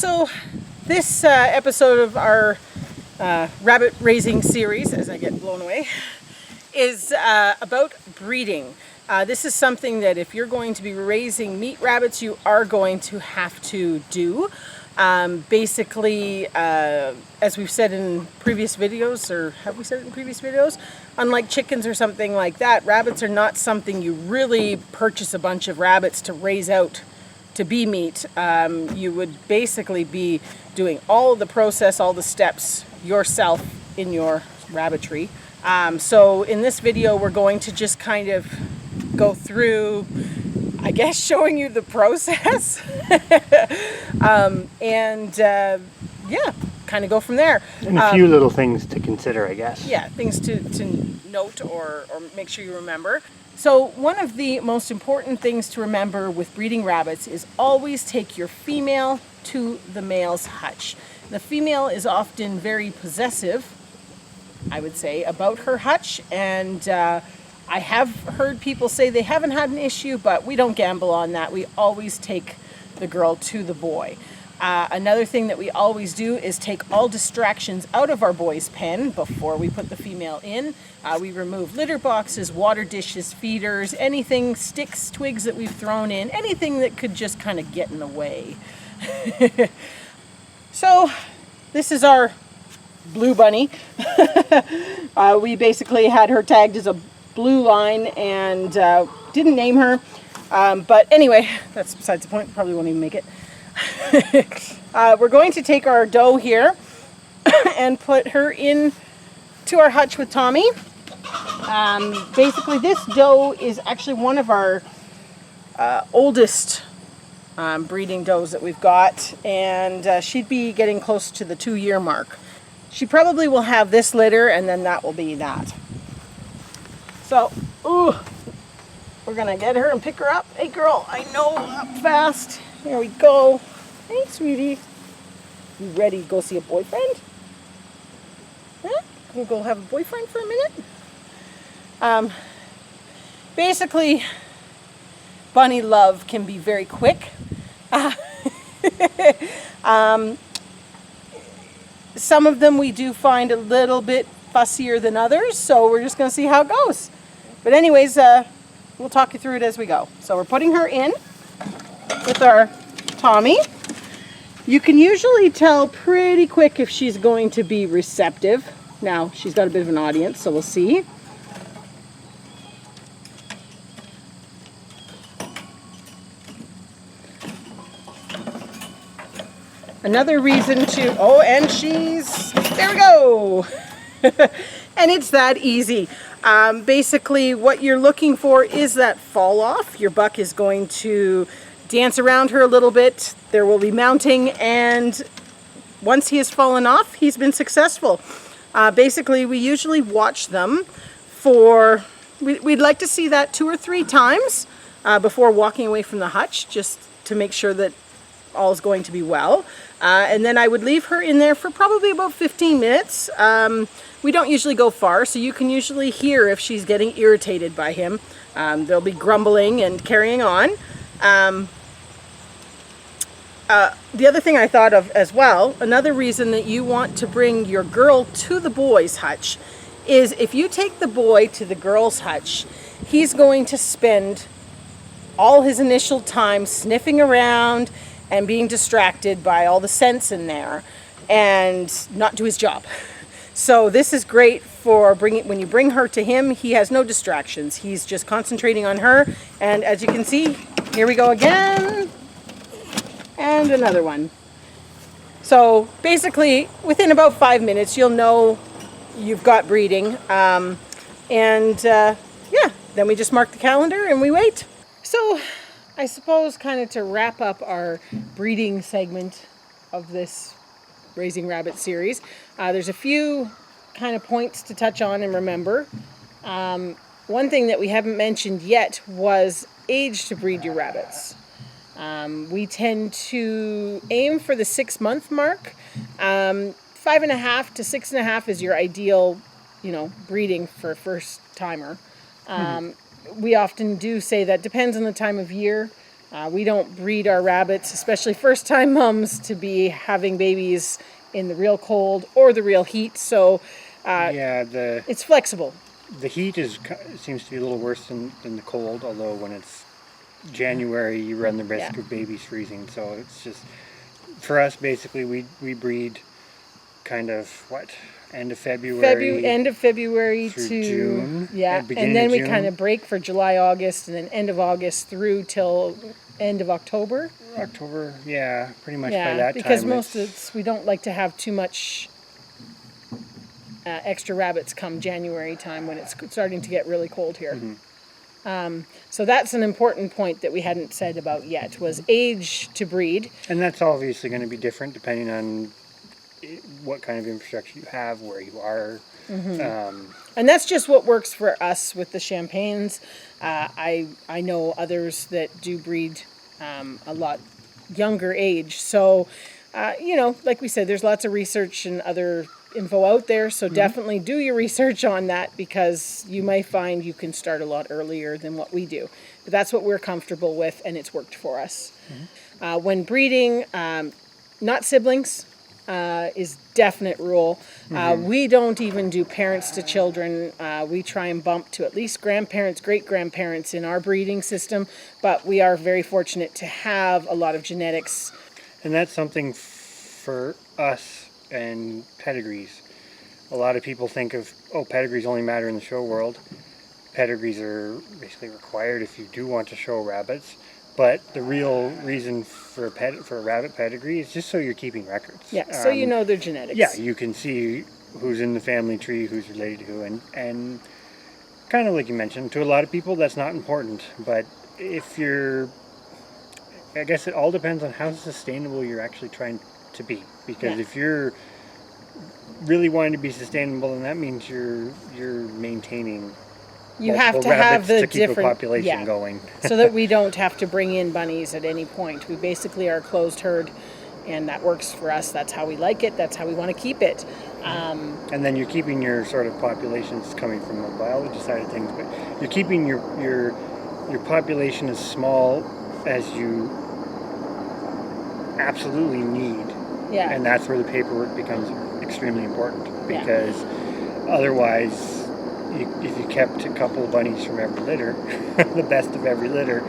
So this episode of our rabbit raising series, as I get blown away, is about breeding. This is something that if you're going to be raising meat rabbits, you are going to have to do. Basically, as we've said in previous videos, or have we said it in previous videos? Unlike chickens or something like that, rabbits are not something you really purchase a bunch of rabbits to raise out to be meat. You would basically be doing all of the process, all the steps yourself in your rabbitry. So in this video, we're going to just kind of go through, I guess, showing you the process yeah, kind of go from there. And a few little things to consider, I guess. Yeah, things to note or make sure you remember. So one of the most important things to remember with breeding rabbits is always take your female to the male's hutch. The female is often very possessive, I would say, about her hutch, and I have heard people say they haven't had an issue, but we don't gamble on that. We always take the girl to the boy. Another thing that we always do is take all distractions out of our boy's pen before we put the female in. We remove litter boxes, water dishes, feeders, anything, sticks, twigs that we've thrown in, anything that could just kind of get in the way. So this is our blue bunny. We basically had her tagged as a blue line and didn't name her. But anyway, that's besides the point. Probably won't even make it. We're going to take our doe here and put her in to our hutch with Tommy. Basically, this doe is actually one of our oldest breeding does that we've got, and she'd be getting close to the 2-year mark. She probably will have this litter, and then that will be that. So, we're gonna get her and pick her up. Hey girl, I know, up fast. Here we go. Hey sweetie, you ready to go see a boyfriend? Huh? We'll go have a boyfriend for a minute. Basically, bunny love can be very quick. Some of them we do find a little bit fussier than others, so we're just going to see how it goes. But anyways, we'll talk you through it as we go. So we're putting her in with our Tommy. You can usually tell pretty quick if she's going to be receptive. Now, she's got a bit of an audience, so we'll see. Another reason to, and there we go. And it's that easy. Basically, what you're looking for is that fall off. Your buck is going to dance around her a little bit. There will be mounting, and once he has fallen off, he's been successful. Basically, we usually watch them for, we'd like to see that 2 or 3 times before walking away from the hutch, just to make sure that all is going to be well. And then I would leave her in there for probably about 15 minutes. We don't usually go far, so you can usually hear if she's getting irritated by him. They'll be grumbling and carrying on. The other thing I thought of as well, another reason that you want to bring your girl to the boy's hutch is if you take the boy to the girl's hutch, he's going to spend all his initial time sniffing around and being distracted by all the scents in there and not do his job. So this is great for when you bring her to him, he has no distractions. He's just concentrating on her. And as you can see, here we go again. And another one. So basically, within about 5 minutes, you'll know you've got breeding. Yeah, then we just mark the calendar and we wait. So I suppose kind of to wrap up our breeding segment of this Raising Rabbit series, there's a few kind of points to touch on and remember. One thing that we haven't mentioned yet was age to breed your rabbits. We tend to aim for the 6-month mark. 5.5 to 6.5 is your ideal, breeding for a first timer. We often do say that depends on the time of year. We don't breed our rabbits, especially first-time mums, to be having babies in the real cold or the real heat. So it's flexible. The heat seems to be a little worse than the cold, although when it's January, you run the risk of babies freezing. So it's just, for us, basically, we breed kind of, end of February? End of February to June. Yeah, and then we kind of break for July, August, and then end of August through till end of October. October, yeah, pretty much by that time. Because we don't like to have too much extra rabbits come January time when it's starting to get really cold here. So that's an important point that we hadn't said about yet, was age to breed. And that's obviously going to be different depending on what kind of infrastructure you have, where you are. And that's just what works for us with the champagnes. I know others that do breed a lot younger age. So, like we said, there's lots of research and other info out there. So definitely do your research on that, because you may find you can start a lot earlier than what we do. But that's what we're comfortable with, and it's worked for us. When breeding, not siblings. Is definite rule. We don't even do parents to children. We try and bump to at least grandparents, great-grandparents in our breeding system, but we are very fortunate to have a lot of genetics. And that's something for us and pedigrees. A lot of people think of, pedigrees only matter in the show world. Pedigrees are basically required if you do want to show rabbits. But the real reason for a rabbit pedigree is just so you're keeping records. Yeah, so you know their genetics. Yeah, you can see who's in the family tree, who's related to who, and kind of like you mentioned, to a lot of people that's not important. But I guess it all depends on how sustainable you're actually trying to be. Because if you're really wanting to be sustainable, then that means you're maintaining. You have to have the to keep a population going. So that we don't have to bring in bunnies at any point. We basically are a closed herd, and that works for us. That's how we like it. That's how we want to keep it. And then you're keeping your sort of populations coming from the biology side of things, but you're keeping your population as small as you absolutely need. Yeah. And that's where the paperwork becomes extremely important, because otherwise, if you kept a couple of bunnies from every litter, the best of every litter,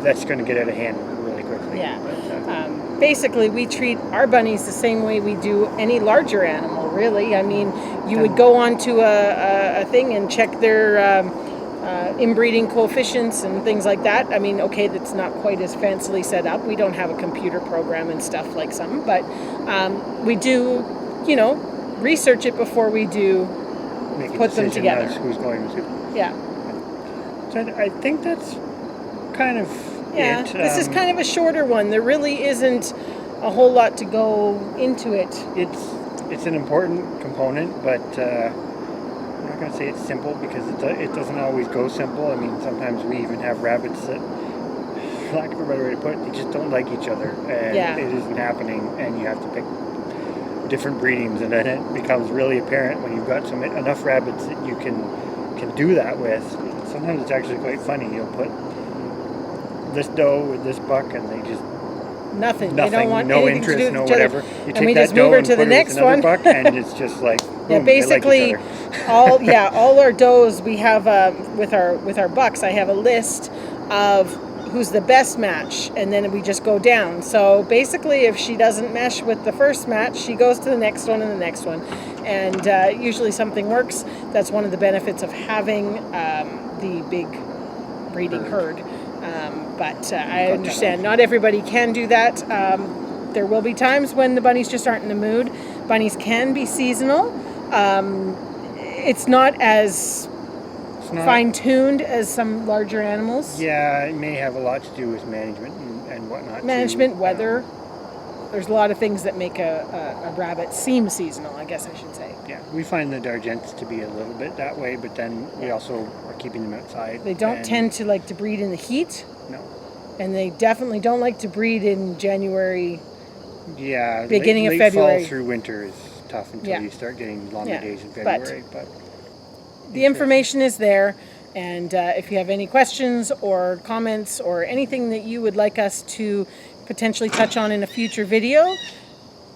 that's going to get out of hand really quickly. Yeah. Basically, we treat our bunnies the same way we do any larger animal, really. I mean, you would go onto a thing and check their inbreeding coefficients and things like that. I mean, okay, that's not quite as fancily set up. We don't have a computer program and stuff like some, but we do, research it before we do put them together. Who's going with who. Yeah. So I think that's kind of it. This is kind of a shorter one. There really isn't a whole lot to go into it. It's an important component, but I'm not going to say it's simple, because it doesn't always go simple. I mean, sometimes we even have rabbits that, for lack of a better way to put it, they just don't like each other, and it isn't happening, and you have to pick different breedings, and then it becomes really apparent when you've got enough rabbits that you can do that with. Sometimes it's actually quite funny. You'll put this doe with this buck, and they just nothing. They don't want no interest, no whatever. You take we that just move doe her and to the put her next with another one. buck, and it's just like boom, basically, they like each other. all our does we have with our bucks. I have a list of who's the best match, and then we just go down. So basically, if she doesn't mesh with the first match, she goes to the next one and the next one, and usually something works. That's one of the benefits of having the big breeding herd. But I understand not everybody can do that. There will be times when the bunnies just aren't in the mood. Bunnies can be seasonal. It's not as fine-tuned as some larger animals. Yeah, it may have a lot to do with management and whatnot. Management, weather. There's a lot of things that make a rabbit seem seasonal, I guess I should say. Yeah, we find the D'Argents to be a little bit that way, but then we also are keeping them outside. They don't tend to like to breed in the heat. No. And they definitely don't like to breed in January. Yeah, beginning late of February. Fall through winter is tough until you start getting longer days in But February. But the information is there. And if you have any questions or comments or anything that you would like us to potentially touch on in a future video,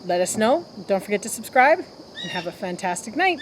let us know. Don't forget to subscribe and have a fantastic night.